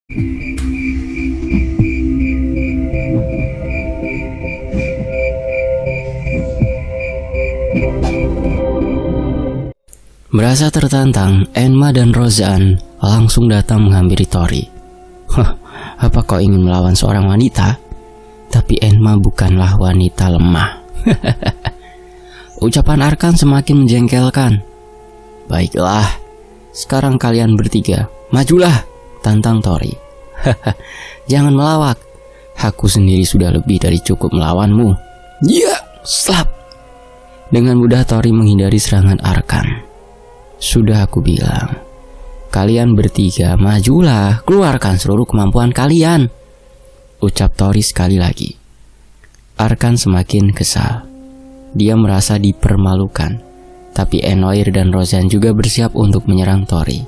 Merasa tertantang, Enma dan Rozan langsung datang menghampiri Tori. Apa kau ingin melawan seorang wanita? Tapi Enma bukanlah wanita lemah. Ucapan Arkan semakin menjengkelkan. Baiklah, sekarang kalian bertiga, majulah, tantang Tori. Jangan melawak. Aku sendiri sudah lebih dari cukup melawanmu. Ya, slap. Dengan mudah Tori menghindari serangan Arkan. Sudah aku bilang, kalian bertiga majulah, keluarkan seluruh kemampuan kalian, ucap Tori sekali lagi. Arkan semakin kesal. Dia merasa dipermalukan. Tapi Enoir dan Rozan juga bersiap untuk menyerang Tori.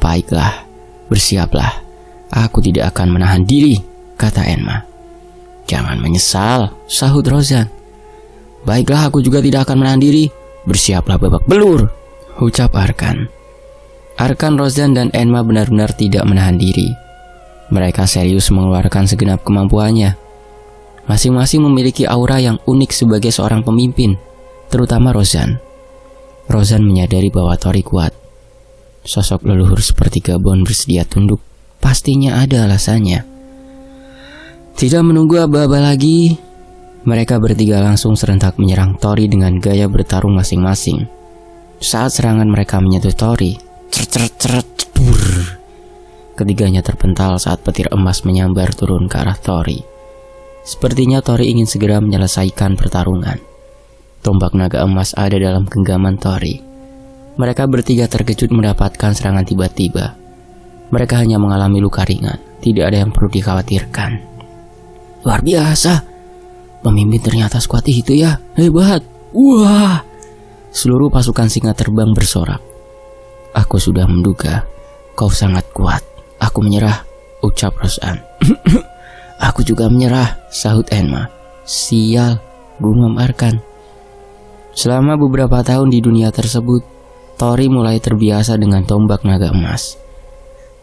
Baiklah, bersiaplah. Aku tidak akan menahan diri, kata Enma. Jangan menyesal, sahut Rozan. Baiklah, aku juga tidak akan menahan diri. Bersiaplah babak belur, ucap Arkan. Arkan, Rozan, dan Enma benar-benar tidak menahan diri. Mereka serius mengeluarkan segenap kemampuannya. Masing-masing memiliki aura yang unik sebagai seorang pemimpin, terutama Rozan. Rozan menyadari bahwa Tori kuat. Sosok leluhur seperti Gabon bersedia tunduk, pastinya ada alasannya. Tidak menunggu aba-aba lagi, mereka bertiga langsung serentak menyerang Tori dengan gaya bertarung masing-masing. Saat serangan mereka menyentuh Tori, ketiganya terpental saat petir emas menyambar turun ke arah Tori. Sepertinya Tori ingin segera menyelesaikan pertarungan. Tombak naga emas ada dalam genggaman Tori. Mereka bertiga terkejut mendapatkan serangan tiba-tiba. Mereka hanya mengalami luka ringan, tidak ada yang perlu dikhawatirkan. Luar biasa, pemimpin ternyata sekuat itu ya, hebat. Wah, seluruh pasukan singa terbang bersorak. Aku sudah menduga, kau sangat kuat. Aku menyerah, ucap Rozan. Aku juga menyerah, sahut Enma. Sial, gumam Arkan. Selama beberapa tahun di dunia tersebut, Tori mulai terbiasa dengan tombak naga emas.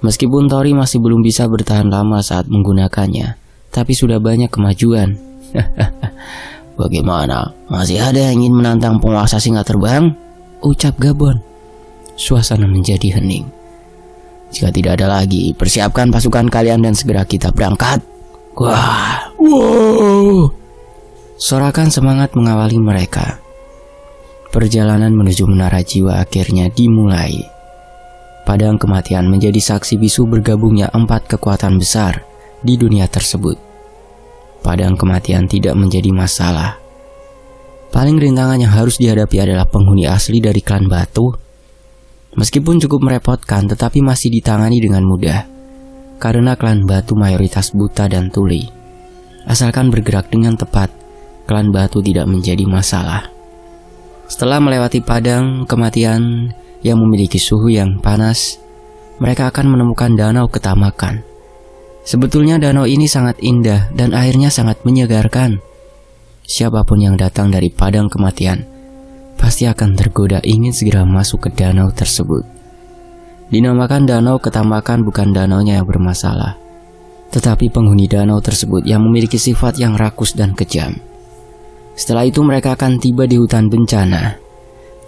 Meskipun Tori masih belum bisa bertahan lama saat menggunakannya, tapi sudah banyak kemajuan. Bagaimana? Masih ada yang ingin menantang penguasa singa terbang? Ucap Gabon. Suasana menjadi hening. Jika tidak ada lagi, persiapkan pasukan kalian dan segera kita berangkat. Wah, wow. Sorakan semangat mengawali mereka. Perjalanan menuju menara jiwa akhirnya dimulai. Padang kematian menjadi saksi bisu bergabungnya 4 kekuatan besar di dunia tersebut. Padang kematian tidak menjadi masalah. Paling rintangan yang harus dihadapi adalah penghuni asli dari klan batu. Meskipun cukup merepotkan, tetapi masih ditangani dengan mudah. Karena klan batu mayoritas buta dan tuli. Asalkan bergerak dengan tepat, klan batu tidak menjadi masalah. Setelah melewati padang kematian yang memiliki suhu yang panas, mereka akan menemukan danau ketamakan. Sebetulnya danau ini sangat indah dan airnya sangat menyegarkan. Siapapun yang datang dari padang kematian pasti akan tergoda ingin segera masuk ke danau tersebut. Dinamakan danau ketamakan bukan danaunya yang bermasalah, tetapi penghuni danau tersebut yang memiliki sifat yang rakus dan kejam. Setelah itu mereka akan tiba di hutan bencana.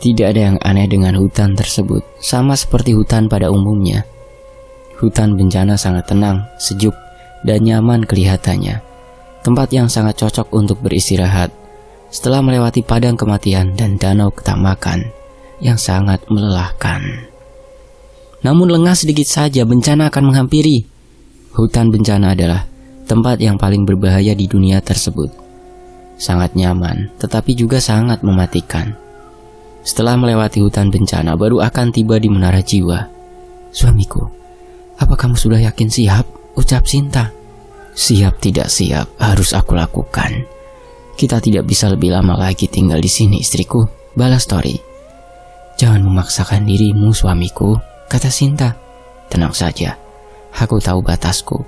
Tidak ada yang aneh dengan hutan tersebut, sama seperti hutan pada umumnya. Hutan bencana sangat tenang, sejuk, dan nyaman kelihatannya. Tempat yang sangat cocok untuk beristirahat setelah melewati padang kematian dan danau ketamakan yang sangat melelahkan. Namun lengah sedikit saja bencana akan menghampiri. Hutan bencana adalah tempat yang paling berbahaya di dunia tersebut. Sangat nyaman, tetapi juga sangat mematikan. Setelah melewati hutan bencana, baru akan tiba di menara jiwa. Suamiku, apa kamu sudah yakin siap? Ucap Sinta. Siap tidak siap, harus aku lakukan. Kita tidak bisa lebih lama lagi tinggal di sini, istriku, balas Tori. Jangan memaksakan dirimu, suamiku, kata Sinta. Tenang saja, aku tahu batasku,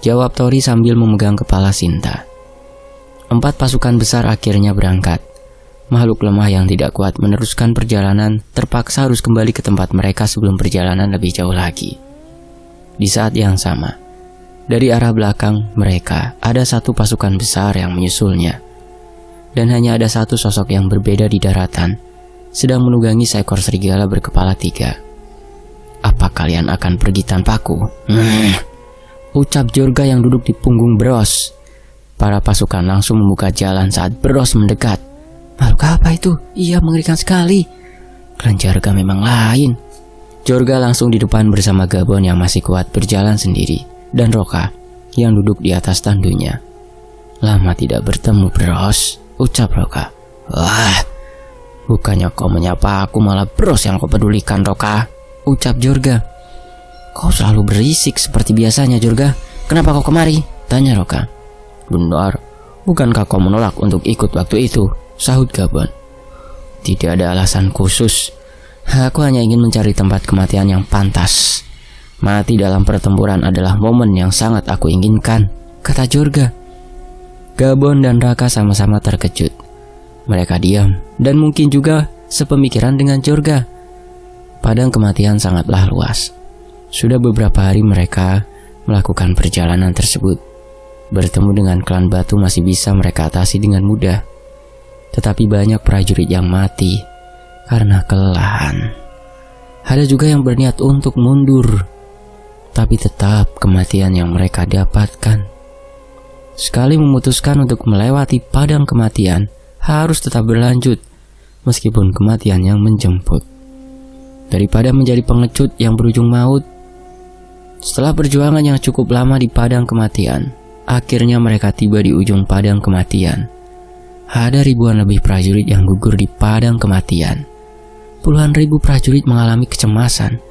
jawab Tori sambil memegang kepala Sinta. 4 pasukan besar akhirnya berangkat. Makhluk lemah yang tidak kuat meneruskan perjalanan terpaksa harus kembali ke tempat mereka sebelum perjalanan lebih jauh lagi. Di saat yang sama, dari arah belakang mereka ada satu pasukan besar yang menyusulnya. Dan hanya ada satu sosok yang berbeda di daratan, sedang menunggangi seekor serigala berkepala 3. "Apa kalian akan pergi tanpaku?" Ucap Jorga yang duduk di punggung Bros. Para pasukan langsung membuka jalan saat Bros mendekat. "Makhluk apa itu? Ia mengerikan sekali. Klan Jorga memang lain." Jorga langsung di depan bersama Gabon yang masih kuat berjalan sendiri, dan Roka yang duduk di atas tandunya. "Lama tidak bertemu, Bros," ucap Roka. "Wah, bukannya kau menyapa aku, malah Bros yang kau pedulikan, Roka," ucap Jorga. "Kau selalu berisik seperti biasanya, Jorga. Kenapa kau kemari?" tanya Roka. "Benar, bukankah kau menolak untuk ikut waktu itu?" sahut Gabon. "Tidak ada alasan khusus. Aku hanya ingin mencari tempat kematian yang pantas. Mati dalam pertempuran adalah momen yang sangat aku inginkan," kata Jorga. Gabon dan Raka sama-sama terkejut. Mereka diam dan mungkin juga sepemikiran dengan Jorga. Padang kematian sangatlah luas. Sudah beberapa hari mereka melakukan perjalanan tersebut. Bertemu dengan klan batu masih bisa mereka atasi dengan mudah. Tetapi banyak prajurit yang mati karena kelelahan. Ada juga yang berniat untuk mundur, tapi tetap kematian yang mereka dapatkan. Sekali memutuskan untuk melewati padang kematian, harus tetap berlanjut, meskipun kematian yang menjemput. Daripada menjadi pengecut yang berujung maut. Setelah perjuangan yang cukup lama di padang kematian, akhirnya mereka tiba di ujung padang kematian. Ada ribuan lebih prajurit yang gugur di padang kematian. Puluhan ribu prajurit mengalami kecemasan,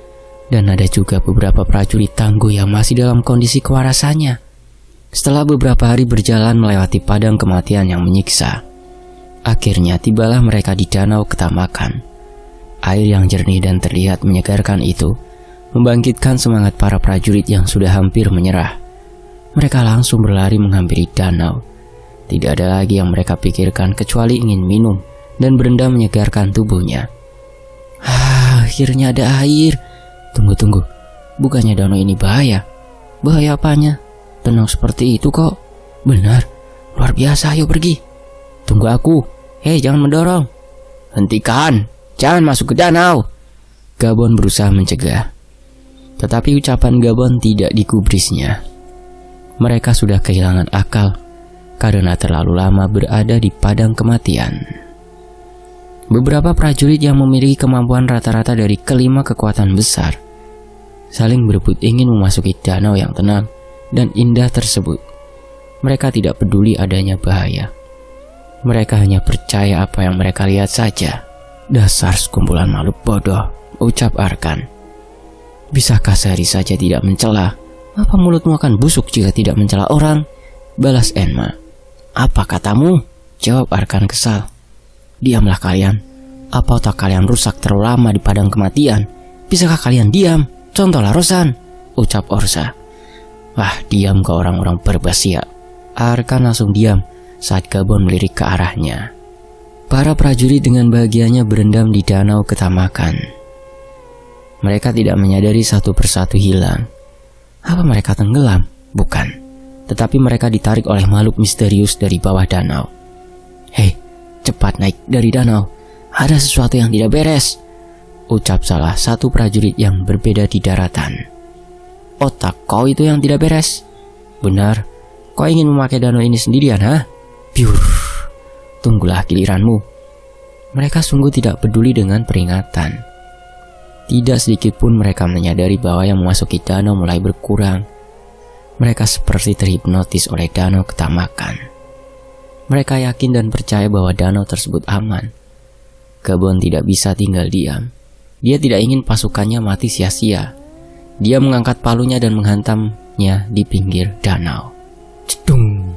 dan ada juga beberapa prajurit tangguh yang masih dalam kondisi kewarasannya. Setelah beberapa hari berjalan melewati padang kematian yang menyiksa, akhirnya tibalah mereka di Danau Ketamakan. Air yang jernih dan terlihat menyegarkan itu membangkitkan semangat para prajurit yang sudah hampir menyerah. Mereka langsung berlari menghampiri danau. Tidak ada lagi yang mereka pikirkan kecuali ingin minum dan berendam menyegarkan tubuhnya. Akhirnya ada air. Tunggu. Bukannya danau ini bahaya? Bahaya apanya? Tenang seperti itu kok. Benar, luar biasa, ayo pergi. Tunggu aku. Hei, jangan mendorong. Hentikan, jangan masuk ke danau. Gabon berusaha mencegah. Tetapi ucapan Gabon tidak digubrisnya. Mereka sudah kehilangan akal karena terlalu lama berada di padang kematian. Beberapa prajurit yang memiliki kemampuan rata-rata dari kelima kekuatan besar saling berebut ingin memasuki danau yang tenang dan indah tersebut. Mereka tidak peduli adanya bahaya. Mereka hanya percaya apa yang mereka lihat saja. "Dasar sekumpulan makhluk bodoh," ucap Arkan. "Bisakah sehari saja tidak mencela? Apa mulutmu akan busuk jika tidak mencela orang?" balas Enma. "Apa katamu?" jawab Arkan kesal. "Diamlah kalian. Apa otak kalian rusak terlalu lama di padang kematian? Bisakah kalian diam? Contohlah Rosan," ucap Orsa. "Wah, diam ke orang-orang berbasia." Arkan langsung diam saat Gabon melirik ke arahnya. Para prajurit dengan bahagianya berendam di Danau Ketamakan. Mereka tidak menyadari satu persatu hilang. Apa mereka tenggelam? Bukan. Tetapi mereka ditarik oleh makhluk misterius dari bawah danau. "Hei, cepat naik dari danau. Ada sesuatu yang tidak beres," ucap salah satu prajurit yang berbeda di daratan. "Otak kau itu yang tidak beres?" "Benar. Kau ingin memakai danau ini sendirian, ha?" "Biur. Tunggulah giliranmu." Mereka sungguh tidak peduli dengan peringatan. Tidak sedikit pun mereka menyadari bahwa yang memasuki danau mulai berkurang. Mereka seperti terhipnotis oleh Danau Ketamakan. Mereka yakin dan percaya bahwa danau tersebut aman. Gabon tidak bisa tinggal diam. Dia tidak ingin pasukannya mati sia-sia. Dia mengangkat palunya dan menghantamnya di pinggir danau. Cedung.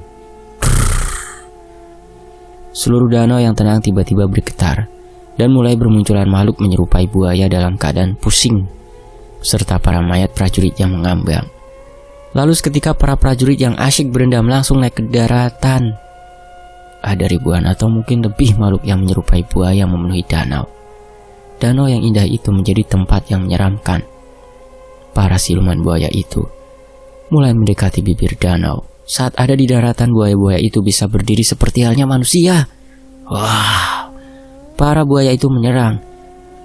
Seluruh danau yang tenang tiba-tiba bergetar dan mulai bermunculan makhluk menyerupai buaya dalam keadaan pusing, serta para mayat prajurit yang mengambang. Lalu seketika para prajurit yang asyik berendam langsung naik ke daratan. Ada ribuan atau mungkin lebih makhluk yang menyerupai buaya memenuhi danau. Danau yang indah itu menjadi tempat yang menyeramkan. Para siluman buaya itu mulai mendekati bibir danau. Saat ada di daratan, buaya-buaya itu bisa berdiri seperti halnya manusia. Wah, para buaya itu menyerang.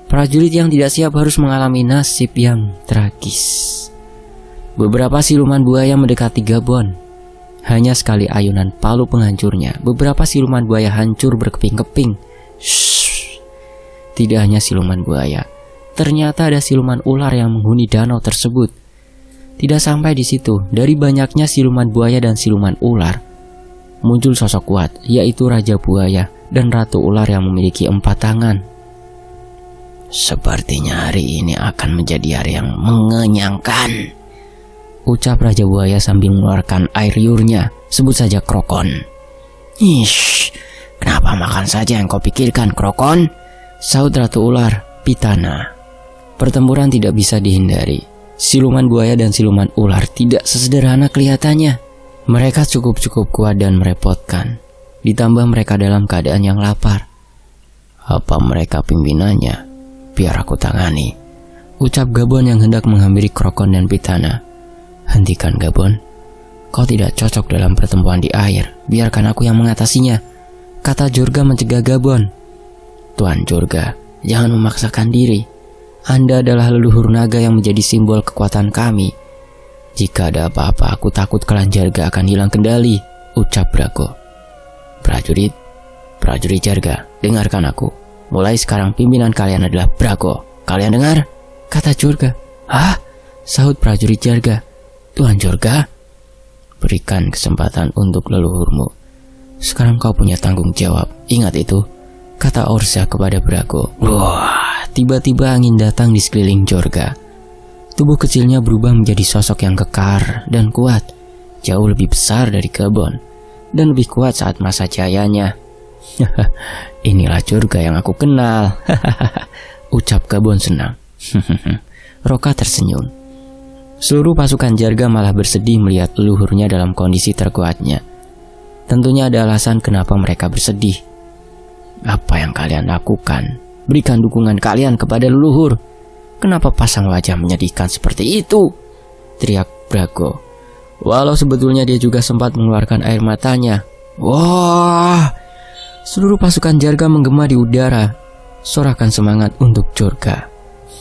Prajurit yang tidak siap harus mengalami nasib yang tragis. Beberapa siluman buaya mendekati Gabon. Hanya sekali ayunan palu penghancurnya, beberapa siluman buaya hancur berkeping-keping. Shhh. Tidak hanya siluman buaya, ternyata ada siluman ular yang menghuni danau tersebut. Tidak sampai di situ, dari banyaknya siluman buaya dan siluman ular, muncul sosok kuat, yaitu Raja Buaya dan Ratu Ular yang memiliki 4 tangan. Sepertinya hari ini akan menjadi hari yang mengenyangkan, ucap Raja Buaya sambil mengeluarkan air liurnya. Sebut saja Krokon. Ish, kenapa makan saja yang kau pikirkan, Krokon? Sahut Ratu Ular, Pitana. Pertempuran tidak bisa dihindari. Siluman buaya dan siluman ular tidak sesederhana kelihatannya. Mereka cukup kuat dan merepotkan. Ditambah mereka dalam keadaan yang lapar. Apa mereka pimpinannya? Biar aku tangani, ucap Gabon yang hendak menghampiri Krokon dan Pitana. Hentikan, Gabon. Kau tidak cocok dalam pertempuran di air. Biarkan aku yang mengatasinya, kata Jorga mencegah Gabon. Tuan Jorga, jangan memaksakan diri. Anda adalah leluhur naga yang menjadi simbol kekuatan kami. Jika ada apa-apa, aku takut klan Jarga akan hilang kendali, ucap Brago. Prajurit Jarga, dengarkan aku. Mulai sekarang pimpinan kalian adalah Brago. Kalian dengar? Kata Jorga. Hah? Sahut prajurit Jarga. Tuan Jorga, berikan kesempatan untuk leluhurmu. Sekarang kau punya tanggung jawab. Ingat itu, kata Orsa kepada Brago. Wah. Tiba-tiba angin datang di sekeliling Jorga. Tubuh kecilnya berubah menjadi sosok yang kekar dan kuat, jauh lebih besar dari Gabon, dan lebih kuat saat masa jayanya. Inilah Jorga yang aku kenal, ucap Gabon senang. Roka tersenyum. Seluruh pasukan Jarga malah bersedih melihat leluhurnya dalam kondisi terkuatnya. Tentunya ada alasan kenapa mereka bersedih. Apa yang kalian lakukan? Berikan dukungan kalian kepada leluhur. Kenapa pasang wajah menyedihkan seperti itu? Teriak Brago. Walau sebetulnya dia juga sempat mengeluarkan air matanya. Wah! Seluruh pasukan Jarga menggema di udara. Sorakan semangat untuk Jorga.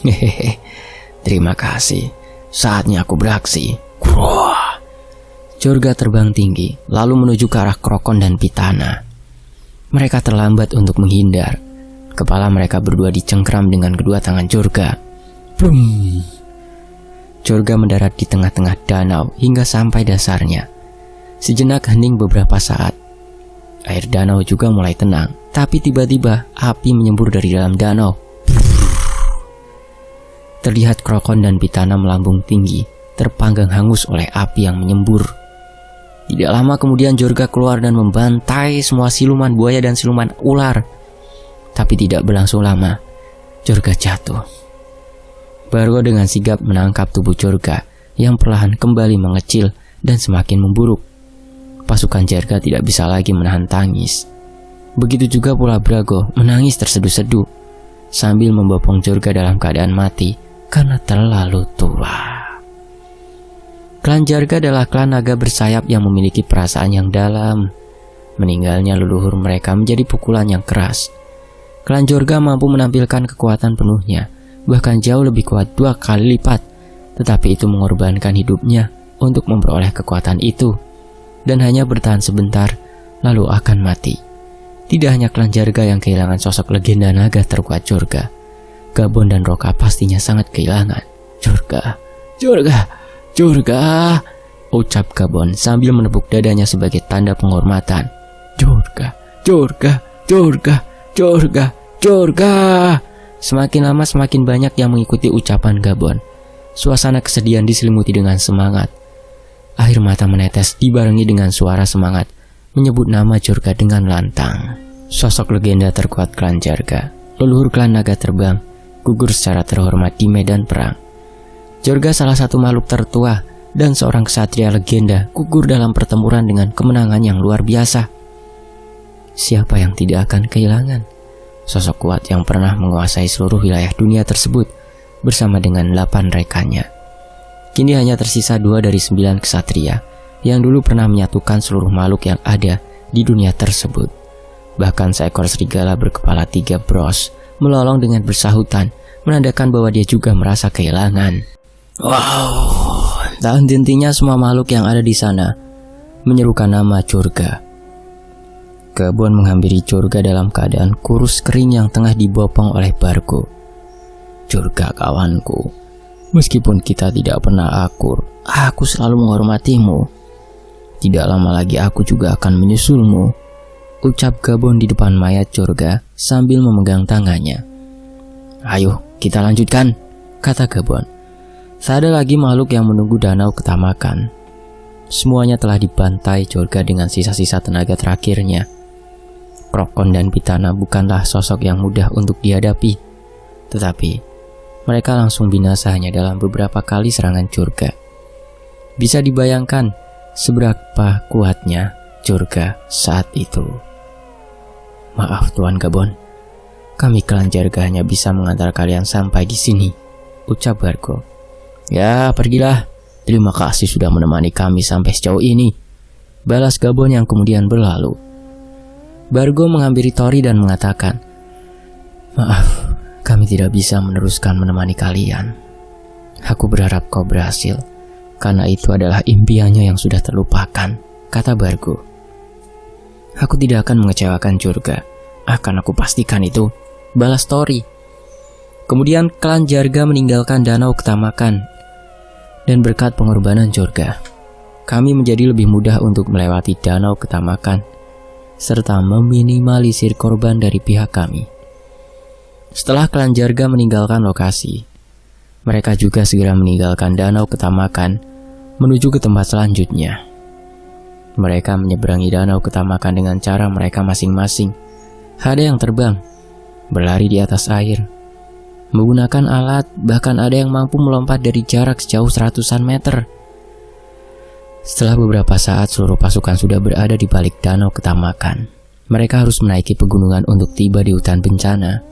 Hehehe. Terima kasih. Saatnya aku beraksi. Wah! Jorga terbang tinggi, lalu menuju ke arah Krokon dan Pitana. Mereka terlambat untuk menghindar. Kepala mereka berdua dicengkram dengan kedua tangan Jorga. Brum. Jorga mendarat di tengah-tengah danau hingga sampai dasarnya. Sejenak hening beberapa saat. Air danau juga mulai tenang, tapi tiba-tiba api menyembur dari dalam danau. Terlihat Krokon dan Pitana melambung tinggi, terpanggang hangus oleh api yang menyembur. Tidak lama kemudian Jorga keluar dan membantai semua siluman buaya dan siluman ular. Tapi tidak berlangsung lama, Jorga jatuh. Bargo dengan sigap menangkap tubuh Jorga yang perlahan kembali mengecil dan semakin memburuk. Pasukan Jarga tidak bisa lagi menahan tangis. Begitu juga pula Brago menangis terseduh-seduh sambil membopong Jorga dalam keadaan mati karena terlalu tua. Klan Jarga adalah klan naga bersayap yang memiliki perasaan yang dalam. Meninggalnya leluhur mereka menjadi pukulan yang keras. Klan Jorga mampu menampilkan kekuatan penuhnya, bahkan jauh lebih kuat 2 kali lipat, tetapi itu mengorbankan hidupnya untuk memperoleh kekuatan itu, dan hanya bertahan sebentar, lalu akan mati. Tidak hanya klan Jarga yang kehilangan sosok legenda naga terkuat Jorga, Gabon dan Roka pastinya sangat kehilangan. Jorga, ucap Gabon sambil menepuk dadanya sebagai tanda penghormatan. Jorga. Semakin lama semakin banyak yang mengikuti ucapan Gabon. Suasana kesedihan diselimuti dengan semangat. Air mata menetes dibarengi dengan suara semangat menyebut nama Jorga dengan lantang. Sosok legenda terkuat klan Jarga, leluhur klan naga terbang, gugur secara terhormat di medan perang. Jorga salah satu makhluk tertua dan seorang ksatria legenda gugur dalam pertempuran dengan kemenangan yang luar biasa. Siapa yang tidak akan kehilangan sosok kuat yang pernah menguasai seluruh wilayah dunia tersebut bersama dengan 8 rekannya. Kini hanya tersisa 2 dari 9 ksatria yang dulu pernah menyatukan seluruh makhluk yang ada di dunia tersebut. Bahkan seekor serigala berkepala 3 bros melolong dengan bersahutan, menandakan bahwa dia juga merasa kehilangan. Wow, tak henti-hentinya semua makhluk yang ada di sana menyerukan nama Jorga. Gabon menghampiri Jorga dalam keadaan kurus kering yang tengah dibopong oleh Bargo. Jorga kawanku, meskipun kita tidak pernah akur, aku selalu menghormatimu. Tidak lama lagi aku juga akan menyusulmu, ucap Gabon di depan mayat Jorga sambil memegang tangannya. Ayo kita lanjutkan, kata Gabon. Tak ada lagi makhluk yang menunggu danau ketamakan. Semuanya telah dibantai Jorga dengan sisa-sisa tenaga terakhirnya. Prokon dan Pitana bukanlah sosok yang mudah untuk dihadapi, tetapi mereka langsung binasa hanya dalam beberapa kali serangan Jorga. Bisa dibayangkan seberapa kuatnya Jorga saat itu. Maaf Tuan Gabon, kami klan Jorga hanya bisa mengantar kalian sampai di sini, ucap Bargo. Ya, pergilah. Terima kasih sudah menemani kami sampai sejauh ini, balas Gabon yang kemudian berlalu. Bargo menghampiri Tori dan mengatakan, maaf, kami tidak bisa meneruskan menemani kalian. Aku berharap kau berhasil, karena itu adalah impiannya yang sudah terlupakan, kata Bargo. Aku tidak akan mengecewakan Jorga, akan aku pastikan itu, balas Tori. Kemudian klan Jarga meninggalkan danau ketamakan. Dan berkat pengorbanan Jorga, kami menjadi lebih mudah untuk melewati danau ketamakan, serta meminimalisir korban dari pihak kami. Setelah klan Jarga meninggalkan lokasi, mereka juga segera meninggalkan danau ketamakan menuju ke tempat selanjutnya. Mereka menyeberangi danau ketamakan dengan cara mereka masing-masing. Ada yang terbang, berlari di atas air, menggunakan alat, bahkan ada yang mampu melompat dari jarak sejauh 100-an meter. Setelah beberapa saat seluruh pasukan sudah berada di balik danau ketamakan, mereka harus menaiki pegunungan untuk tiba di hutan bencana.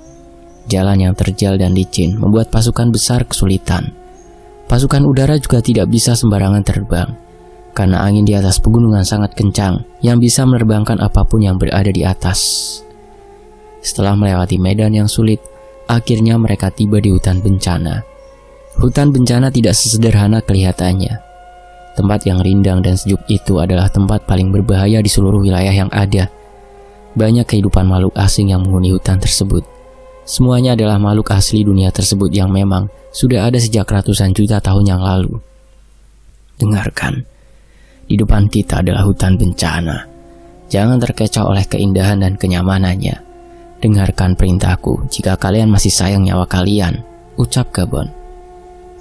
Jalan yang terjal dan licin membuat pasukan besar kesulitan. Pasukan udara juga tidak bisa sembarangan terbang, karena angin di atas pegunungan sangat kencang yang bisa menerbangkan apapun yang berada di atas. Setelah melewati medan yang sulit, akhirnya mereka tiba di hutan bencana. Hutan bencana tidak sesederhana kelihatannya. Tempat yang rindang dan sejuk itu adalah tempat paling berbahaya di seluruh wilayah yang ada. Banyak kehidupan makhluk asing yang menghuni hutan tersebut. Semuanya adalah makhluk asli dunia tersebut yang memang sudah ada sejak ratusan juta tahun yang lalu. Dengarkan, di depan kita adalah hutan bencana. Jangan terkecoh oleh keindahan dan kenyamanannya. Dengarkan perintahku jika kalian masih sayang nyawa kalian, ucap Gabon.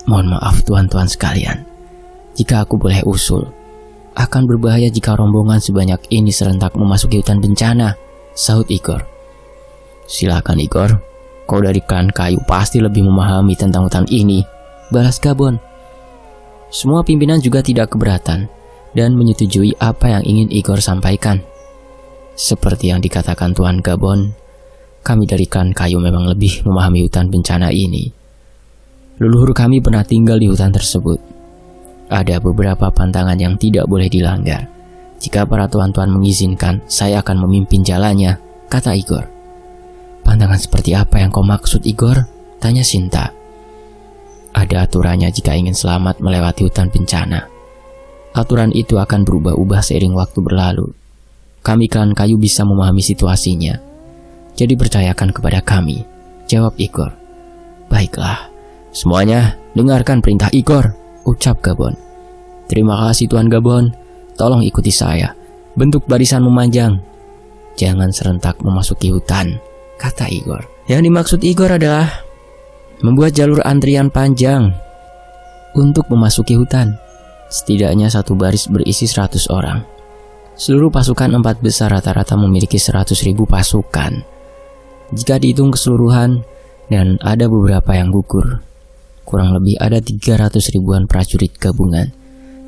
Mohon maaf tuan-tuan sekalian, jika aku boleh usul, akan berbahaya jika rombongan sebanyak ini serentak memasuki hutan bencana, sahut Igor. Silakan Igor, kau dari klan kayu pasti lebih memahami tentang hutan ini, balas Gabon. Semua pimpinan juga tidak keberatan dan menyetujui apa yang ingin Igor sampaikan. Seperti yang dikatakan Tuan Gabon, kami dari klan kayu memang lebih memahami hutan bencana ini. Leluhur kami pernah tinggal di hutan tersebut. Ada beberapa pantangan yang tidak boleh dilanggar. Jika para tuan-tuan mengizinkan, saya akan memimpin jalannya, kata Igor. Pantangan seperti apa yang kau maksud, Igor? Tanya Sinta. Ada aturannya jika ingin selamat melewati hutan bencana. Aturan itu akan berubah-ubah seiring waktu berlalu. Kami klan kayu bisa memahami situasinya. Jadi percayakan kepada kami, jawab Igor. Baiklah, semuanya dengarkan perintah Igor, ucap Gabon. Terima kasih Tuan Gabon, tolong ikuti saya. Bentuk barisan memanjang. Jangan serentak memasuki hutan, kata Igor. Yang dimaksud Igor adalah membuat jalur antrian panjang untuk memasuki hutan. Setidaknya satu baris berisi 100 orang. Seluruh pasukan 4 besar rata-rata memiliki 100.000 pasukan. Jika dihitung keseluruhan, dan ada beberapa yang gugur, kurang lebih ada 300 ribuan prajurit gabungan.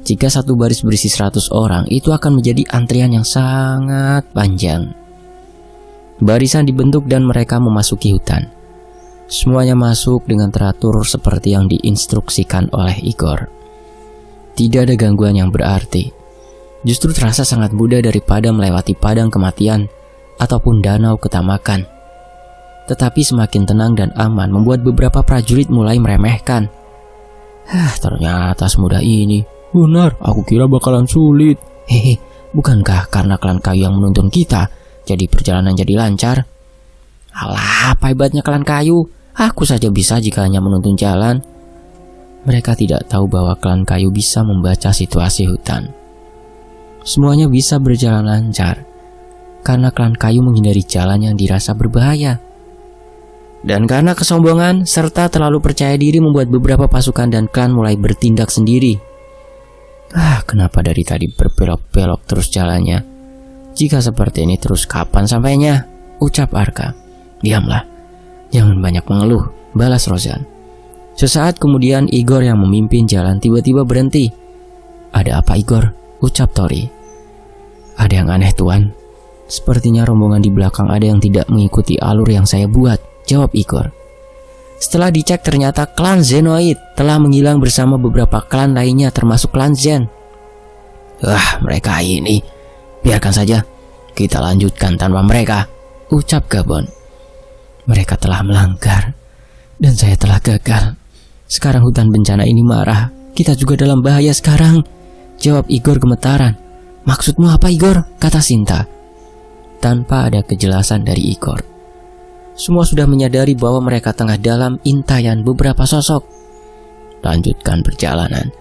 Jika satu baris berisi 100 orang, itu akan menjadi antrian yang sangat panjang. Barisan dibentuk dan mereka memasuki hutan. Semuanya masuk dengan teratur seperti yang diinstruksikan oleh Igor. Tidak ada gangguan yang berarti. Justru terasa sangat mudah daripada melewati padang kematian ataupun danau ketamakan. Tetapi semakin tenang dan aman membuat beberapa prajurit mulai meremehkan. Ternyata semudah ini. Benar, aku kira bakalan sulit. Hehe, bukankah karena klan kayu yang menuntun kita, jadi perjalanan jadi lancar? Alah, apa hebatnya klan kayu? Aku saja bisa jika hanya menuntun jalan. Mereka tidak tahu bahwa klan kayu bisa membaca situasi hutan. Semuanya bisa berjalan lancar karena klan kayu menghindari jalan yang dirasa berbahaya. Dan karena kesombongan serta terlalu percaya diri membuat beberapa pasukan dan klan mulai bertindak sendiri. Kenapa dari tadi berbelok-belok terus jalannya? Jika seperti ini terus kapan sampainya? Ucap Arka. Diamlah, jangan banyak mengeluh, balas Rozan. Sesaat kemudian Igor yang memimpin jalan tiba-tiba berhenti. Ada apa Igor? Ucap Tori. Ada yang aneh tuan. Sepertinya rombongan di belakang ada yang tidak mengikuti alur yang saya buat, jawab Igor. Setelah dicek ternyata klan Zenoid telah menghilang bersama beberapa klan lainnya termasuk klan Zen. Mereka ini. Biarkan saja, kita lanjutkan tanpa mereka, ucap Gabon. Mereka telah melanggar dan saya telah gagal. Sekarang hutan bencana ini marah. Kita juga dalam bahaya sekarang, jawab Igor gemetaran. Maksudmu apa Igor? Kata Sinta. Tanpa ada kejelasan dari Igor. Semua sudah menyadari bahwa mereka tengah dalam intayan beberapa sosok. Lanjutkan perjalanan.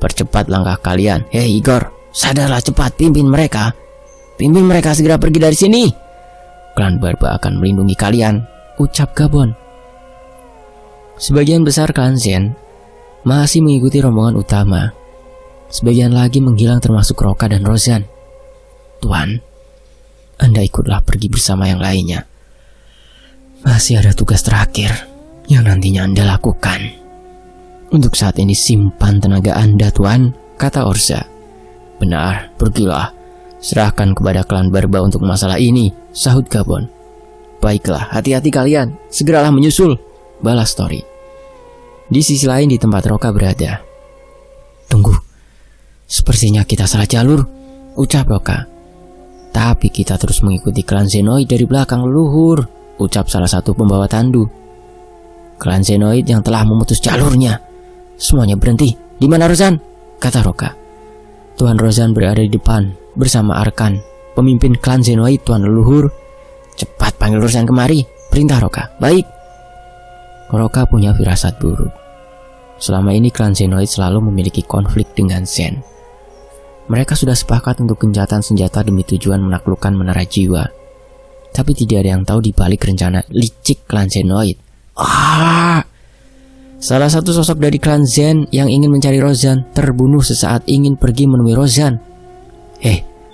Percepat langkah kalian. Hei Igor, sadarlah cepat, pimpin mereka. Pimpin mereka segera pergi dari sini. Klan Barba akan melindungi kalian, ucap Gabon. Sebagian besar klan Zen masih mengikuti rombongan utama. Sebagian lagi menghilang termasuk Roka dan Rozan. Tuan, Anda ikutlah pergi bersama yang lainnya. Masih ada tugas terakhir yang nantinya Anda lakukan. Untuk saat ini simpan tenaga Anda, Tuan, kata Orza. Benar, pergilah. Serahkan kepada klan Barba untuk masalah ini, sahut Gabon. Baiklah, hati-hati kalian, segeralah menyusul, balas Tori. Di sisi lain di tempat Roka berada. Tunggu, sepertinya kita salah jalur, ucap Roka. Tapi kita terus mengikuti klan Zenoid dari belakang leluhur, ucap salah satu pembawa tandu. Klan Zenoid yang telah memutus jalurnya. Semuanya berhenti. Di mana Rozan? Kata Roka. Tuan Rozan berada di depan bersama Arkan, pemimpin klan Zenoid tuan leluhur. Cepat panggil Rozan kemari, perintah Roka. Baik. Roka punya firasat buruk. Selama ini klan Zenoid selalu memiliki konflik dengan Zen. Mereka sudah sepakat untuk gencatan senjata demi tujuan menaklukkan menara jiwa. Tapi tidak ada yang tahu di balik rencana licik klan Zenoid. Salah satu sosok dari klan Zen yang ingin mencari Rozan terbunuh sesaat ingin pergi menemui Rozan.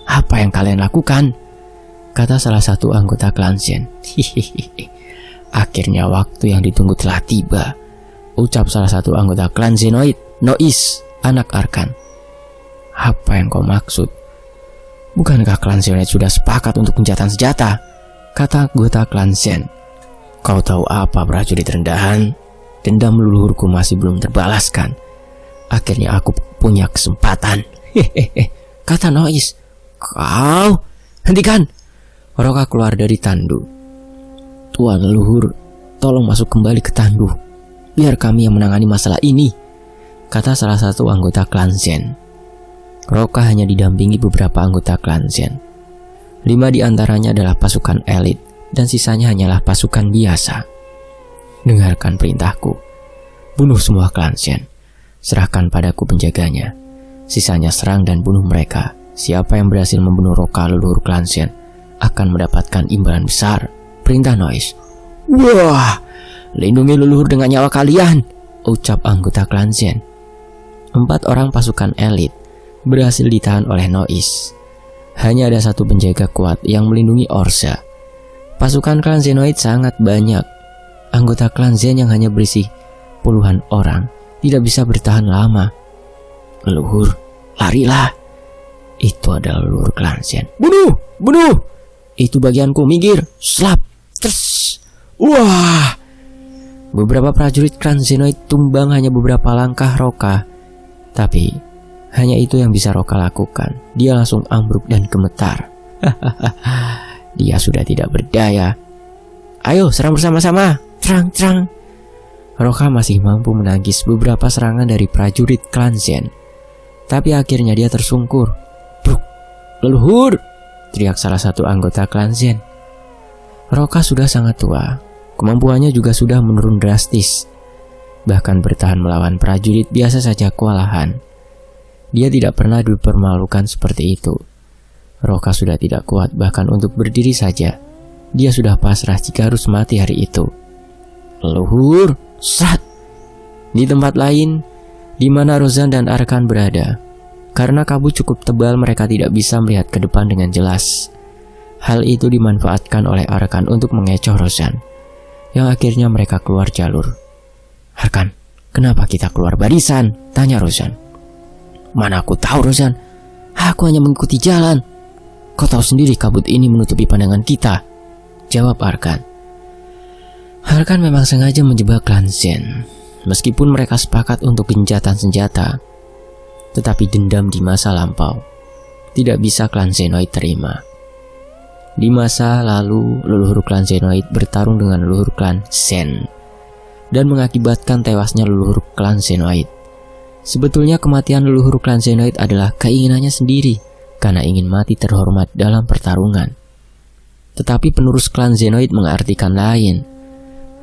Apa yang kalian lakukan? Kata salah satu anggota klan Zen. Akhirnya waktu yang ditunggu telah tiba, ucap salah satu anggota klan Zenoid, Nois, anak Arkan. Apa yang kau maksud? Bukankah klan Zenoid sudah sepakat untuk gencatan senjata? Kata anggota klan Zen. Kau tahu apa prajurit rendahan? Dendam leluhurku masih belum terbalaskan. Akhirnya aku punya kesempatan. Kata Nois. Kau hentikan. Roka keluar dari tandu. Tuan leluhur, tolong masuk kembali ke tandu. Biar kami yang menangani masalah ini, kata salah satu anggota klan Zen. Roka hanya didampingi beberapa anggota klan Zen. 5 di antaranya adalah pasukan elit dan sisanya hanyalah pasukan biasa. Dengarkan perintahku. Bunuh semua klan Zen. Serahkan padaku penjaganya. Sisanya serang dan bunuh mereka. Siapa yang berhasil membunuh Roka leluhur klan Zen akan mendapatkan imbalan besar. Perintah Nois. Wah, lindungi leluhur dengan nyawa kalian, ucap anggota klan Zen. 4 orang pasukan elit berhasil ditahan oleh Nois. Hanya ada satu penjaga kuat yang melindungi Orza. Pasukan klan Zenoid sangat banyak. Anggota klan Zen yang hanya berisi puluhan orang tidak bisa bertahan lama. Leluhur, larilah. Itu adalah leluhur klan Zen. Bunuh, bunuh. Itu bagianku, minggir, slap, tes. Wah. Beberapa prajurit klan Zenoid tumbang hanya beberapa langkah Roka. Tapi Hanya itu yang bisa Roka lakukan. Dia langsung ambruk dan gemetar. Dia sudah tidak berdaya. Ayo serang bersama-sama. Terang. Roka masih mampu menangkis beberapa serangan dari prajurit klan Zen. Tapi akhirnya dia tersungkur. Bruk, leluhur, teriak salah satu anggota klan Zen. Roka sudah sangat tua. Kemampuannya juga sudah menurun drastis. Bahkan bertahan melawan prajurit biasa saja kewalahan. Dia tidak pernah dipermalukan seperti itu. Roka sudah tidak kuat bahkan untuk berdiri saja. Dia sudah pasrah jika harus mati hari itu. Leluhur, sat. Di tempat lain, di mana Rozan dan Arkan berada. Karena kabut cukup tebal, mereka tidak bisa melihat ke depan dengan jelas. Hal itu dimanfaatkan oleh Arkan untuk mengecoh Rozan, yang akhirnya mereka keluar jalur. Arkan, kenapa kita keluar barisan? Tanya Rozan. Mana aku tahu Rozan, aku hanya mengikuti jalan. Kau tahu sendiri kabut ini menutupi pandangan kita, jawab Arkan. Arkan memang sengaja menjebak klan Zen. Meskipun mereka sepakat untuk gencatan senjata, tetapi dendam di masa lampau tidak bisa klan Zenoid terima. Di masa lalu, leluhur klan Zenoid bertarung dengan leluhur klan Zen dan mengakibatkan tewasnya leluhur klan Zenoid. Sebetulnya kematian leluhur klan Zenoid adalah keinginannya sendiri karena ingin mati terhormat dalam pertarungan. Tetapi penerus klan Zenoid mengartikan lain,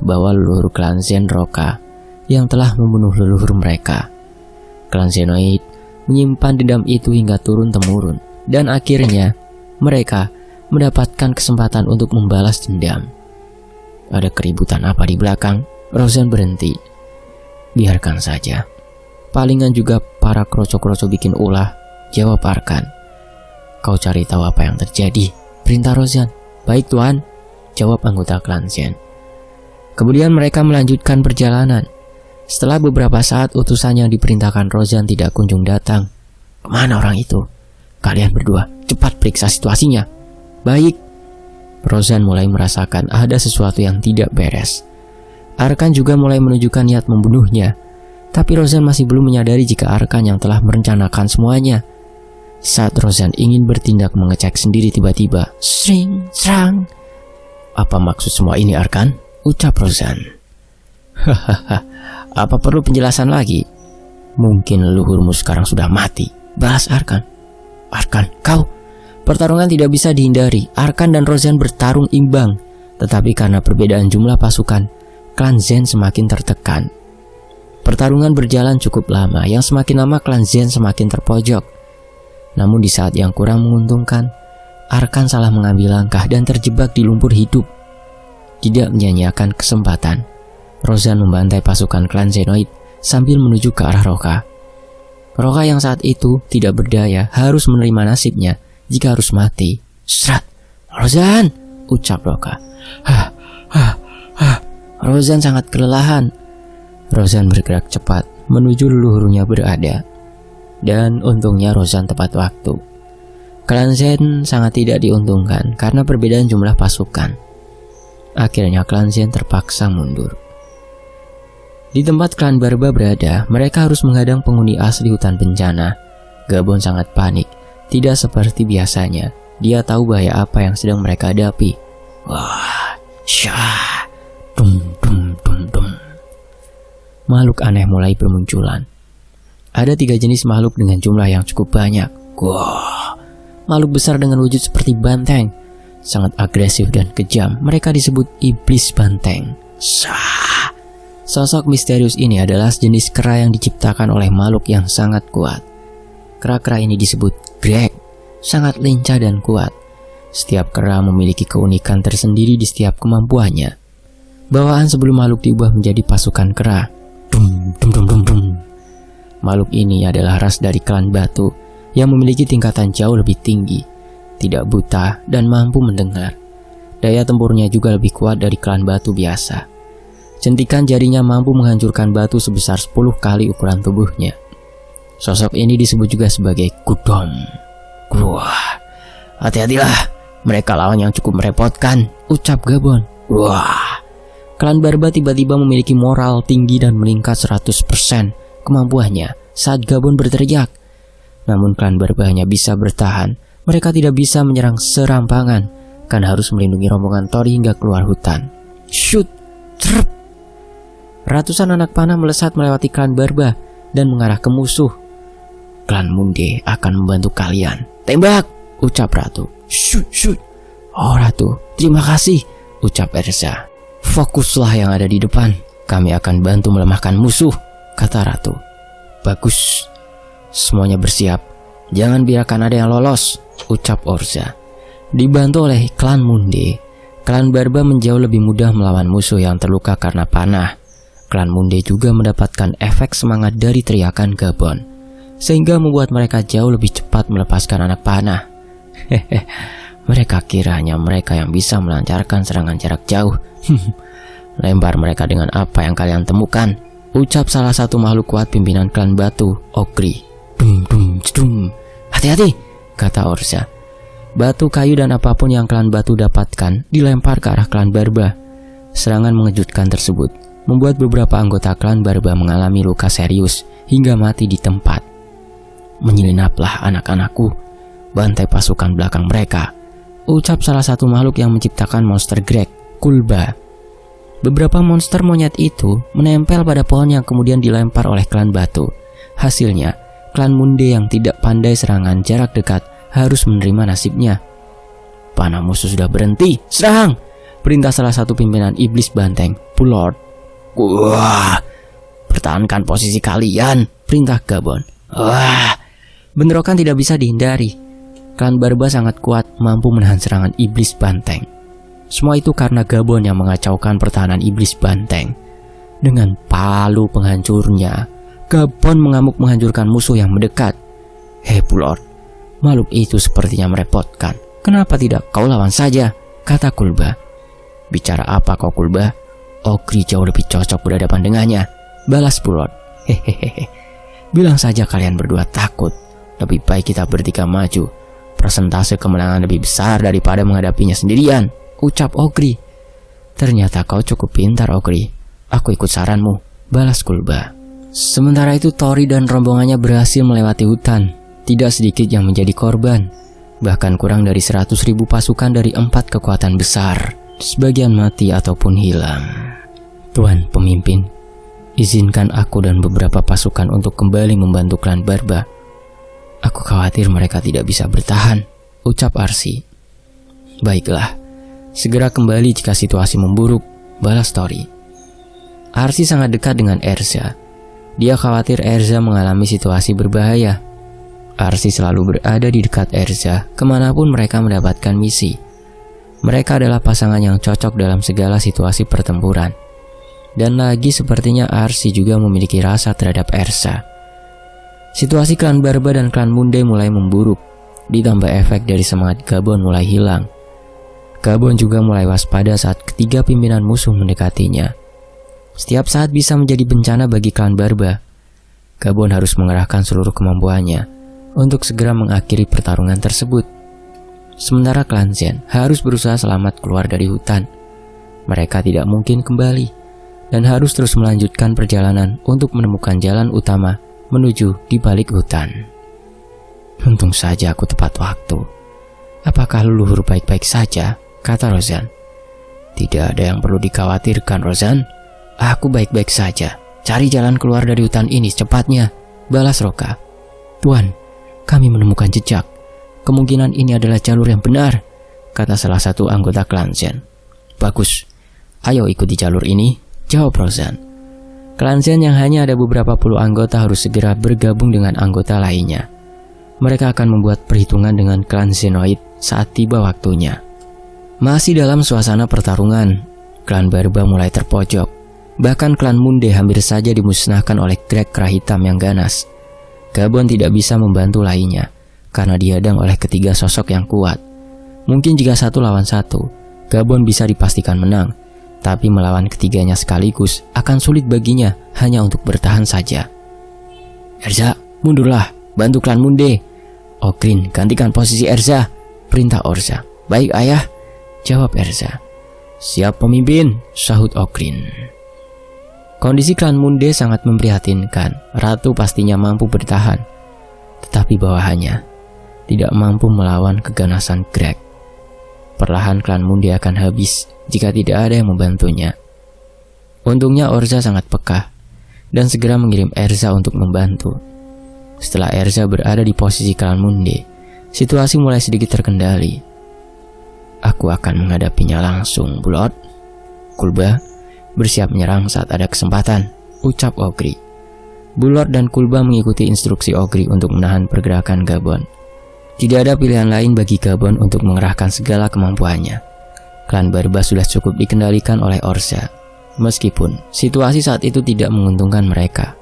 bahwa leluhur klan Zen Roka yang telah membunuh leluhur mereka. Klan Zenoid menyimpan dendam itu hingga turun-temurun, dan akhirnya mereka mendapatkan kesempatan untuk membalas dendam. Ada keributan apa di belakang? Rozan berhenti. Biarkan saja. Palingan juga para kroco-kroco bikin ulah, jawab Arkan. Kau cari tahu apa yang terjadi, perintah Rozan. Baik tuan, jawab anggota klan Zen. Kemudian mereka melanjutkan perjalanan. Setelah beberapa saat utusan yang diperintahkan Rozan tidak kunjung datang. Kemana orang itu? Kalian berdua, cepat periksa situasinya. Baik. Rozan mulai merasakan ada sesuatu yang tidak beres. Arkan juga mulai menunjukkan niat membunuhnya. Tapi Rozan masih belum menyadari jika Arkan yang telah merencanakan semuanya. Saat Rozan ingin bertindak mengecek sendiri, tiba-tiba sring, serang. Apa maksud semua ini Arkan? Ucap Rozan. Hahaha, apa perlu penjelasan lagi? Mungkin leluhurmu sekarang sudah mati, balas Arkan. Arkan, kau? Pertarungan tidak bisa dihindari. Arkan dan Rozan bertarung imbang. Tetapi karena perbedaan jumlah pasukan, klan Zen semakin tertekan. Pertarungan berjalan cukup lama, yang semakin lama klan Zen semakin terpojok. Namun di saat yang kurang menguntungkan, Arkan salah mengambil langkah dan terjebak di lumpur hidup. Tidak menyia-nyiakan kesempatan, Rozan membantai pasukan klan Zenoid sambil menuju ke arah Roka. Roka yang saat itu tidak berdaya harus menerima nasibnya jika harus mati. Serat, Rozan, ucap Roka. Rozan sangat kelelahan. Rozan bergerak cepat menuju leluhurnya berada. Dan untungnya Rozan tepat waktu. Klan Zen sangat tidak diuntungkan karena perbedaan jumlah pasukan. Akhirnya klan Zen terpaksa mundur. Di tempat klan Barba berada, mereka harus menghadang penghuni asli hutan bencana. Gabon sangat panik, tidak seperti biasanya. Dia tahu bahaya apa yang sedang mereka hadapi. Wah, syah, dum. Makhluk aneh mulai bermunculan. Ada 3 jenis makhluk dengan jumlah yang cukup banyak. Wah, makhluk besar dengan wujud seperti banteng, sangat agresif dan kejam. Mereka disebut iblis banteng. Syah. Sosok misterius ini adalah jenis kera yang diciptakan oleh makhluk yang sangat kuat. Kera-kera ini disebut Greg, sangat lincah dan kuat. Setiap kera memiliki keunikan tersendiri di setiap kemampuannya. Bawaan sebelum makhluk diubah menjadi pasukan kera. Dum. Makhluk ini adalah ras dari klan batu yang memiliki tingkatan jauh lebih tinggi, tidak buta dan mampu mendengar. Daya tempurnya juga lebih kuat dari klan batu biasa. Centikan jarinya mampu menghancurkan batu sebesar 10 kali ukuran tubuhnya. Sosok ini disebut juga sebagai Gudom. Wah, hati-hatilah, mereka lawan yang cukup merepotkan, ucap Gabon. Wah, klan Barba tiba-tiba memiliki moral tinggi dan meningkat 100% kemampuannya saat Gabon berteriak. Namun klan Barba hanya bisa bertahan. Mereka tidak bisa menyerang serampangan, karena harus melindungi rombongan Tori hingga keluar hutan. Shoot! Cerp! Ratusan anak panah melesat melewati klan Barba dan mengarah ke musuh. Klan Munde akan membantu kalian. Tembak! Ucap Ratu. Shoot! Shoot! Oh Ratu, terima kasih, ucap Erza. Fokuslah yang ada di depan. Kami akan bantu melemahkan musuh, kata Ratu. Bagus. Semuanya bersiap. Jangan biarkan ada yang lolos, ucap Orza. Dibantu oleh klan Munde, klan Barba menjauh lebih mudah melawan musuh yang terluka karena panah. Klan Munde juga mendapatkan efek semangat dari teriakan Gabon, sehingga membuat mereka jauh lebih cepat melepaskan anak panah. Mereka kira hanya mereka yang bisa melancarkan serangan jarak jauh. Lempar mereka dengan apa yang kalian temukan, ucap salah satu makhluk kuat pimpinan klan Batu, Ogri. Dum dum dum. Hati-hati, kata Orza. Batu, kayu dan apapun yang klan Batu dapatkan dilempar ke arah klan Barba. Serangan mengejutkan tersebut membuat beberapa anggota klan Barba mengalami luka serius hingga mati di tempat. Menyelinaplah anak-anakku, bantai pasukan belakang mereka, ucap salah satu makhluk yang menciptakan monster Greg, Kulba. Beberapa monster monyet itu menempel pada pohon yang kemudian dilempar oleh klan Batu. Hasilnya, klan Munde yang tidak pandai serangan jarak dekat harus menerima nasibnya. Panah musuh sudah berhenti. Serang! Perintah salah satu pimpinan iblis banteng, Pulord. Wah! Pertahankan posisi kalian, perintah Gabon. Wah! Bentrokan tidak bisa dihindari. Klan Barba sangat kuat, mampu menahan serangan iblis banteng. Semua itu karena Gabon yang mengacaukan pertahanan iblis banteng. Dengan palu penghancurnya, Gabon mengamuk menghancurkan musuh yang mendekat. Hei Pulord, makhluk itu sepertinya merepotkan. Kenapa tidak kau lawan saja, kata Kulba. Bicara apa kau Kulba? Ogri jauh lebih cocok berhadapan dengannya, balas Pulord. Hehehe. Bilang saja kalian berdua takut. Lebih baik kita bertiga maju. Persentase kemenangan lebih besar daripada menghadapinya sendirian, ucap Ogri. Ternyata kau cukup pintar Ogri. Aku ikut saranmu, balas Kulba. Sementara itu Tori dan rombongannya berhasil melewati hutan. Tidak sedikit yang menjadi korban. Bahkan kurang dari 100.000 pasukan dari 4 kekuatan besar. Sebagian mati ataupun hilang. Tuan pemimpin, izinkan aku dan beberapa pasukan untuk kembali membantu klan Barba. Aku khawatir mereka tidak bisa bertahan, ucap Arsi. Baiklah, segera kembali jika situasi memburuk, balas Tori. Arsi sangat dekat dengan Erza. Dia khawatir Erza mengalami situasi berbahaya. Arsi selalu berada di dekat Erza kemanapun mereka mendapatkan misi. Mereka adalah pasangan yang cocok dalam segala situasi pertempuran. Dan lagi sepertinya Arsi juga memiliki rasa terhadap Erza. Situasi klan Barba dan klan Munde mulai memburuk. Ditambah efek dari semangat Gabon mulai hilang. Gabon juga mulai waspada saat ketiga pimpinan musuh mendekatinya. Setiap saat bisa menjadi bencana bagi klan Barba. Gabon harus mengerahkan seluruh kemampuannya untuk segera mengakhiri pertarungan tersebut. Sementara klan Zen harus berusaha selamat keluar dari hutan. Mereka tidak mungkin kembali dan harus terus melanjutkan perjalanan untuk menemukan jalan utama menuju di balik hutan. Untung saja aku tepat waktu. Apakah leluhur baik-baik saja? Kata Rozan. Tidak ada yang perlu dikhawatirkan Rozan. Aku baik-baik saja. Cari jalan keluar dari hutan ini secepatnya, balas Roka. Tuan, kami menemukan jejak. Kemungkinan ini adalah jalur yang benar, kata salah satu anggota klan Zen. Bagus, ayo ikuti jalur ini, jawab Rozan. Klan Zen yang hanya ada beberapa puluh anggota harus segera bergabung dengan anggota lainnya. Mereka akan membuat perhitungan dengan klan Zenoid saat tiba waktunya. Masih dalam suasana pertarungan, klan Barba mulai terpojok. Bahkan klan Munde hampir saja dimusnahkan oleh Greg Kera Hitam yang ganas. Gabon tidak bisa membantu lainnya karena dihadang oleh ketiga sosok yang kuat. Mungkin jika 1 lawan 1, Gabon bisa dipastikan menang. Tapi melawan ketiganya sekaligus akan sulit baginya hanya untuk bertahan saja. Erza, mundurlah, bantu klan Munde. Ogrin, gantikan posisi Erza, perintah Orza. Baik ayah, jawab Erza. Siap pemimpin, sahut Ogrin. Kondisi klan Munde sangat memprihatinkan. Ratu pastinya mampu bertahan. tetapi bawahannya tidak mampu melawan keganasan Greg. Perlahan klan Munde akan habis jika tidak ada yang membantunya. Untungnya Orza sangat peka dan segera mengirim Erza untuk membantu. Setelah Erza berada di posisi klan Munde, situasi mulai sedikit terkendali. Aku akan menghadapinya langsung, Bulot. Kulba, bersiap menyerang saat ada kesempatan, ucap Ogri. Bulot dan Kulba mengikuti instruksi Ogri untuk menahan pergerakan Gabon. Tidak ada pilihan lain bagi Gabon untuk mengerahkan segala kemampuannya. Klan Barba sudah cukup dikendalikan oleh Orza. Meskipun situasi saat itu tidak menguntungkan mereka,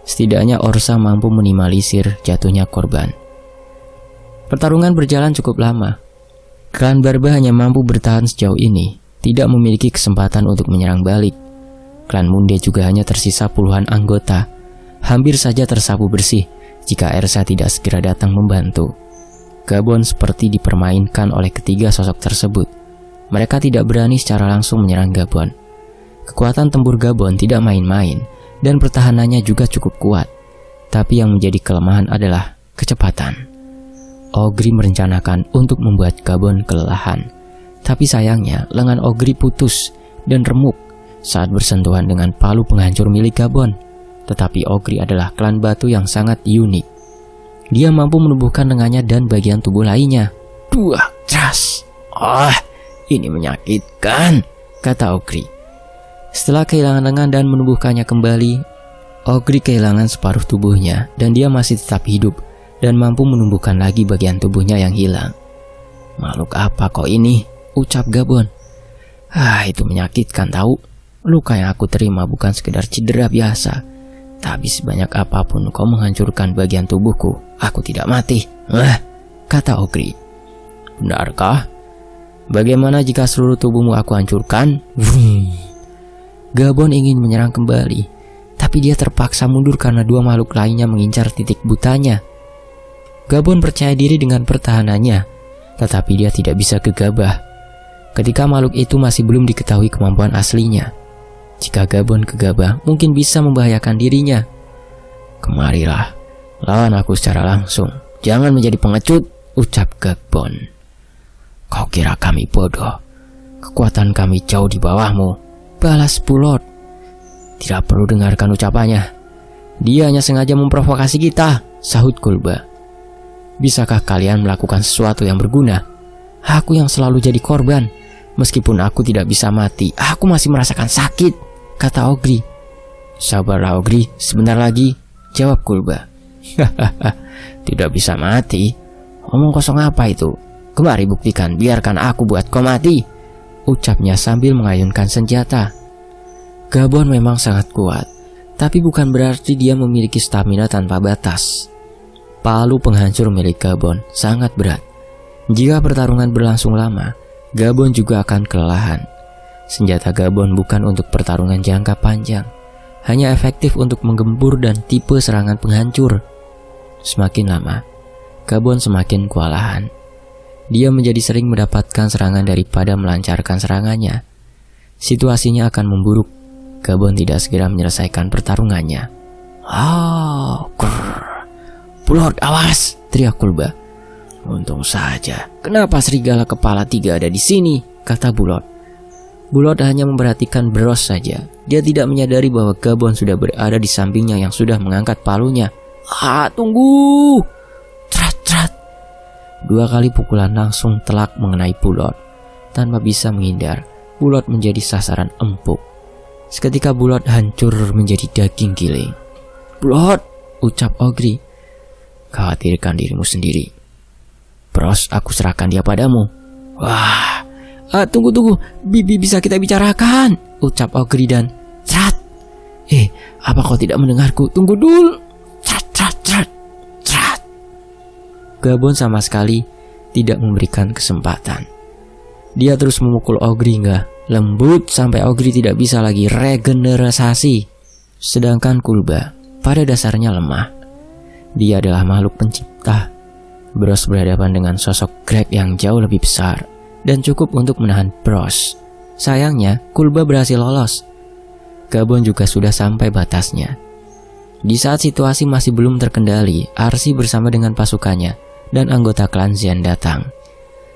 setidaknya Orza mampu minimalisir jatuhnya korban. Pertarungan berjalan cukup lama. Klan Barba hanya mampu bertahan sejauh ini, tidak memiliki kesempatan untuk menyerang balik. Klan Munde juga hanya tersisa puluhan anggota, hampir saja tersapu bersih jika Erza tidak segera datang membantu. Gabon seperti dipermainkan oleh ketiga sosok tersebut. Mereka tidak berani secara langsung menyerang Gabon. Kekuatan tempur Gabon tidak main-main dan pertahanannya juga cukup kuat. Tapi yang menjadi kelemahan adalah kecepatan. Ogri merencanakan untuk membuat Gabon kelelahan. Tapi sayangnya lengan Ogri putus dan remuk saat bersentuhan dengan palu penghancur milik Gabon. Tetapi Ogri adalah klan batu yang sangat unik. Dia mampu menumbuhkan lengannya dan bagian tubuh lainnya. Dua, cas. Ini menyakitkan, kata Ogri. Setelah kehilangan lengan dan menumbuhkannya kembali, Ogri kehilangan separuh tubuhnya dan dia masih tetap hidup dan mampu menumbuhkan lagi bagian tubuhnya yang hilang. Makhluk apa kau ini? Ucap Gabon. Itu menyakitkan tahu. Luka yang aku terima bukan sekedar cedera biasa. Tapi sebanyak apapun kau menghancurkan bagian tubuhku, aku tidak mati. Kata Ogri. Benarkah? Bagaimana jika seluruh tubuhmu aku hancurkan? Gabon ingin menyerang kembali, tapi dia terpaksa mundur karena dua makhluk lainnya mengincar titik butanya. Gabon percaya diri dengan pertahanannya, tetapi dia tidak bisa gegabah. Ketika makhluk itu masih belum diketahui kemampuan aslinya. Jika Gabon gegabah, mungkin bisa membahayakan dirinya. Kemarilah, lawan aku secara langsung. Jangan menjadi pengecut, ucap Gabon. Kau kira kami bodoh? Kekuatan kami jauh di bawahmu, balas Bulot. Tidak perlu dengarkan ucapannya. Dia hanya sengaja memprovokasi kita, sahut Kulba. Bisakah kalian melakukan sesuatu yang berguna? Aku yang selalu jadi korban. Meskipun aku tidak bisa mati, aku masih merasakan sakit, kata Ogri. Sabarlah Ogri, sebentar lagi, jawab Kulba. Tidak bisa mati? Omong kosong apa itu? Kemari buktikan, biarkan aku buat kau mati, ucapnya sambil mengayunkan senjata. Gabon memang sangat kuat, tapi bukan berarti dia memiliki stamina tanpa batas. Palu penghancur milik Gabon sangat berat. Jika pertarungan berlangsung lama, Gabon juga akan kelelahan. Senjata Gabon bukan untuk pertarungan jangka panjang, hanya efektif untuk menggempur dan tipe serangan penghancur. Semakin lama, Gabon semakin kewalahan. Dia menjadi sering mendapatkan serangan daripada melancarkan serangannya. Situasinya akan memburuk. Gabon tidak segera menyelesaikan pertarungannya. Bulot, awas! Teriak Kulba. Untung saja. Kenapa serigala kepala 3 ada di sini? Kata Bulot. Bulot hanya memperhatikan Bros saja. Dia tidak menyadari bahwa Gabon sudah berada di sampingnya yang sudah mengangkat palunya. Tunggu! Trat. 2 kali pukulan langsung telak mengenai Bulot. Tanpa bisa menghindar, Bulot menjadi sasaran empuk. Seketika Bulot hancur menjadi daging giling. Bulot, ucap Ogri. Khawatirkan dirimu sendiri. Bros, aku serahkan dia padamu. Wah, tunggu, bisa kita bicarakan, ucap Ogri dan Trat. Apa kau tidak mendengarku? Tunggu dulu. Trat. Gabon sama sekali tidak memberikan kesempatan. Dia terus memukul Ogri hingga lembut sampai Ogri tidak bisa lagi regenerasi. Sedangkan Kulba pada dasarnya lemah. Dia adalah makhluk pencipta. Bros berhadapan dengan sosok Greg yang jauh lebih besar dan cukup untuk menahan Bros. Sayangnya, Kulba berhasil lolos. Gabon juga sudah sampai batasnya. Di saat situasi masih belum terkendali, Arsi bersama dengan pasukannya dan anggota klan Xian datang.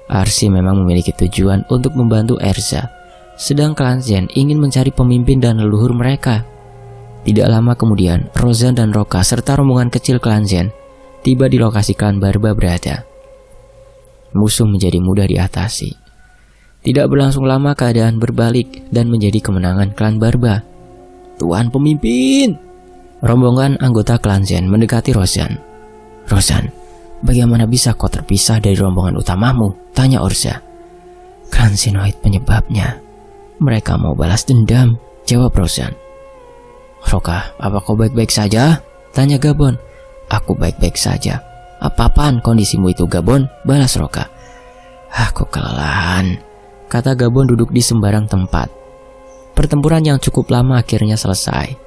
Arsi memang memiliki tujuan untuk membantu Erza, sedang klan Xian ingin mencari pemimpin dan leluhur mereka. Tidak lama kemudian, Rozan dan Roka serta rombongan kecil klan Xian tiba di lokasi klan Barba berada. Musuh menjadi mudah diatasi. Tidak berlangsung lama keadaan berbalik dan menjadi kemenangan klan Barba. "Tuan pemimpin!" Rombongan anggota klan Xian mendekati Rozan. "Rozan, bagaimana bisa kau terpisah dari rombongan utamamu?" tanya Orza. "Klan Xenoid penyebabnya. Mereka mau balas dendam," jawab Rozan. "Roka, apa kau baik-baik saja?" tanya Gabon. "Aku baik-baik saja." "Apa-apaan kondisimu itu, Gabon?" balas Roka. "Aku kelelahan," kata Gabon duduk di sembarang tempat. Pertempuran yang cukup lama akhirnya selesai.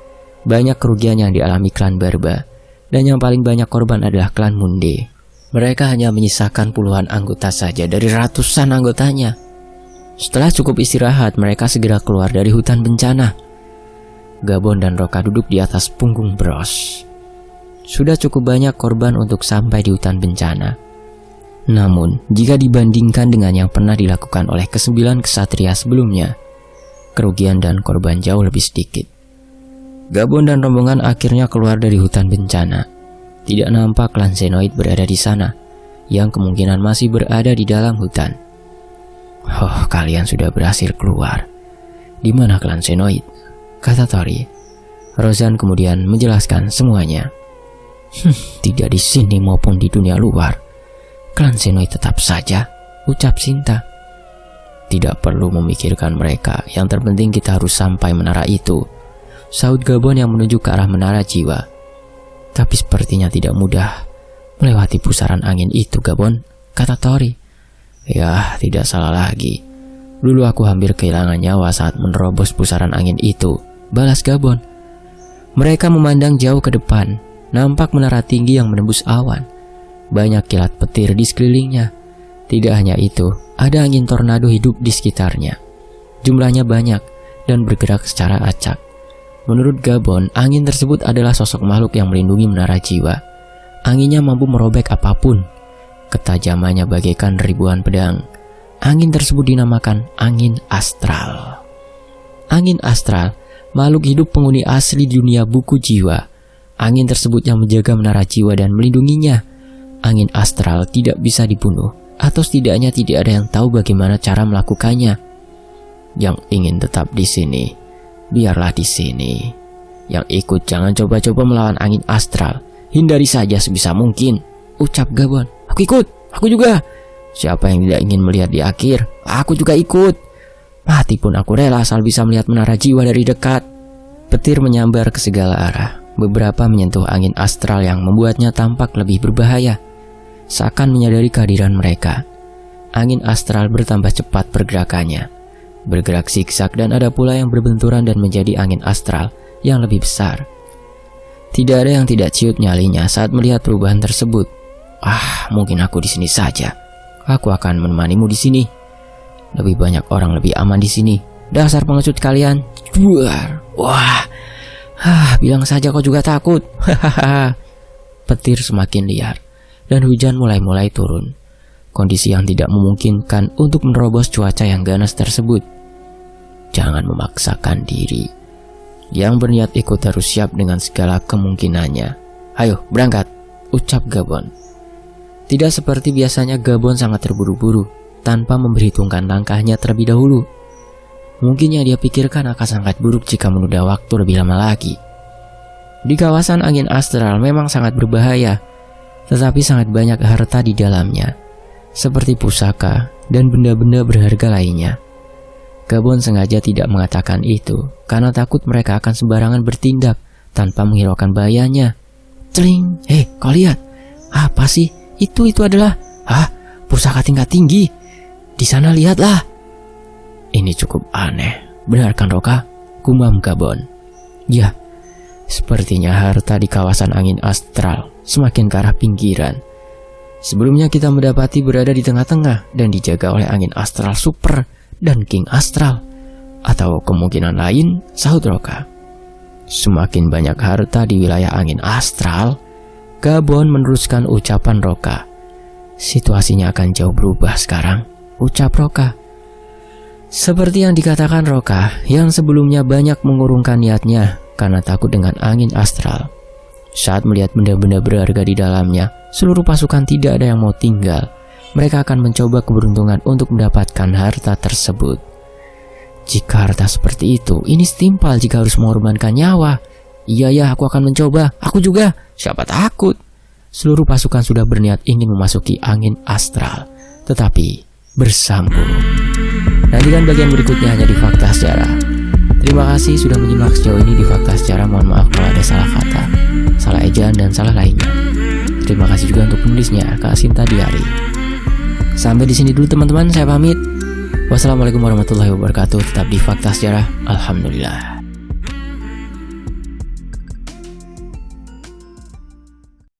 Banyak kerugian yang dialami klan Barba, dan yang paling banyak korban adalah klan Munde. Mereka hanya menyisakan puluhan anggota saja dari ratusan anggotanya. Setelah cukup istirahat, mereka segera keluar dari hutan bencana. Gabon dan Roka duduk di atas punggung Bros. Sudah cukup banyak korban untuk sampai di hutan bencana. Namun, jika dibandingkan dengan yang pernah dilakukan oleh ke-9 kesatria sebelumnya, kerugian dan korban jauh lebih sedikit. Gabon dan rombongan akhirnya keluar dari hutan bencana. Tidak nampak klan Xenoid berada di sana, yang kemungkinan masih berada di dalam hutan. "Oh, kalian sudah berhasil keluar. Di mana klan Xenoid?" kata Tori. Rozan kemudian menjelaskan semuanya. "Tidak di sini maupun di dunia luar. Klan Xenoid tetap saja," ucap Sinta. "Tidak perlu memikirkan mereka, yang terpenting kita harus sampai menara itu," saut Gabon yang menuju ke arah menara jiwa. "Tapi sepertinya tidak mudah melewati pusaran angin itu, Gabon," kata Tori. "Ya, tidak salah lagi. Dulu aku hampir kehilangan nyawa saat menerobos pusaran angin itu," balas Gabon. Mereka memandang jauh ke depan. Nampak menara tinggi yang menembus awan. Banyak kilat petir di sekelilingnya. Tidak hanya itu, ada angin tornado hidup di sekitarnya. Jumlahnya banyak dan bergerak secara acak. Menurut Gabon, angin tersebut adalah sosok makhluk yang melindungi menara jiwa. Anginnya mampu merobek apapun. Ketajamannya bagaikan ribuan pedang. Angin tersebut dinamakan angin astral. Angin astral, makhluk hidup penghuni asli dunia buku jiwa. Angin tersebut yang menjaga menara jiwa dan melindunginya. Angin astral tidak bisa dibunuh, atau setidaknya tidak ada yang tahu bagaimana cara melakukannya. Yang ingin tetap di sini, biarlah di sini. Yang ikut jangan coba-coba melawan angin astral. Hindari saja sebisa mungkin, ucap Gabon. "Aku ikut, aku juga. Siapa yang tidak ingin melihat di akhir? Aku juga ikut. Mati pun aku rela asal bisa melihat menara jiwa dari dekat." Petir menyambar ke segala arah. Beberapa menyentuh angin astral yang membuatnya tampak lebih berbahaya. Seakan menyadari kehadiran mereka, angin astral bertambah cepat pergerakannya. Bergerak zigzag dan ada pula yang berbenturan dan menjadi angin astral yang lebih besar. Tidak ada yang tidak ciut nyalinya saat melihat perubahan tersebut. Mungkin aku di sini saja. Aku akan menemanimu di sini. Lebih banyak orang lebih aman di sini. Dasar pengecut kalian. Duar. Wah. Bilang saja kau juga takut. Petir semakin liar dan hujan mulai turun. Kondisi yang tidak memungkinkan untuk menerobos cuaca yang ganas tersebut. Jangan memaksakan diri. Yang berniat ikut harus siap dengan segala kemungkinannya. Ayo berangkat, ucap Gabon. Tidak seperti biasanya, Gabon sangat terburu-buru tanpa memperhitungkan langkahnya terlebih dahulu. Mungkin yang dia pikirkan akan sangat buruk jika menunda waktu lebih lama lagi. Di kawasan angin astral memang sangat berbahaya, tetapi sangat banyak harta di dalamnya, seperti pusaka dan benda-benda berharga lainnya. Gabon sengaja tidak mengatakan itu karena takut mereka akan sembarangan bertindak tanpa menghiraukan bahayanya. Celing, kau lihat? Apa sih? Itu adalah pusaka tingkat tinggi. Di sana lihatlah. Ini cukup aneh, benar kan Roka? Gumam Gabon. Ya, sepertinya harta di kawasan angin astral semakin ke arah pinggiran. Sebelumnya kita mendapati berada di tengah-tengah dan dijaga oleh angin astral super dan king astral. Atau kemungkinan lain, sahut Roka. Semakin banyak harta di wilayah angin astral, Gabon meneruskan ucapan Roka. Situasinya akan jauh berubah sekarang, ucap Roka. Seperti yang dikatakan Roka, yang sebelumnya banyak mengurungkan niatnya karena takut dengan angin astral. Saat melihat benda-benda berharga di dalamnya, seluruh pasukan tidak ada yang mau tinggal. Mereka akan mencoba keberuntungan untuk mendapatkan harta tersebut. Jika harta seperti itu, ini setimpal jika harus mengorbankan nyawa. Iya ya, aku akan mencoba. Aku juga. Siapa takut? Seluruh pasukan sudah berniat ingin memasuki angin astral, tetapi bersambung. Nantikan bagian berikutnya hanya di Fakta Sejarah. Terima kasih sudah menyimak sejauh ini di Fakta Sejarah. Mohon maaf kalau ada salah kata, salah ejaan, dan salah lainnya. Terima kasih juga untuk penulisnya, Kak Sinta Diari. Sampai di sini dulu teman-teman, saya pamit. Wassalamualaikum warahmatullahi wabarakatuh. Tetap di Fakta Sejarah. Alhamdulillah.